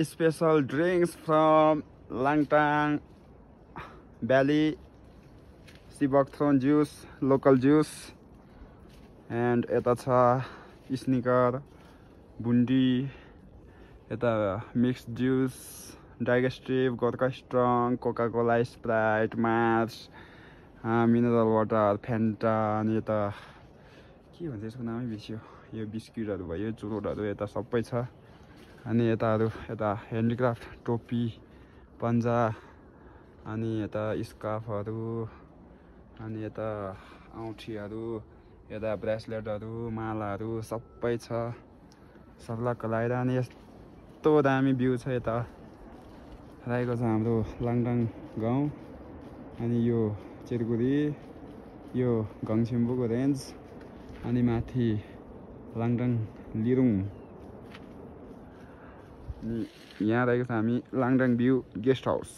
special drinks from Langtang Valley, sea buckthorn juice, local juice, and eta cha sneaker, bundi, eta mixed juice, digestive, vodka strong, Coca-Cola, Sprite, Mars, mineral water, Fanta, अनि यता के भन्छ यसको नामै बिर्स्यो यो बिस्किटहरु भयो चुरोटहरु यता सबै छ अनि यताहरु यता ह्यान्डीक्राफ्ट टोपी पन्जा अनि यता स्कार्फहरु अनि यता औँठीहरु यता ब्रेसलेटहरु मालाहरु सबै छ सर्लक्क लाएर अनि यस्तो दामी भ्यू छ यता रहेको छ हाम्रो लाङटाङ गाउँ अनि यो चिरगुडी यो गङछिम्बुको रेन्ज अनि माथि लाङटाङ लिरुङ अनि यहाँ रहेको छ हामी लाङटाङ भ्यू गेस्ट हाउस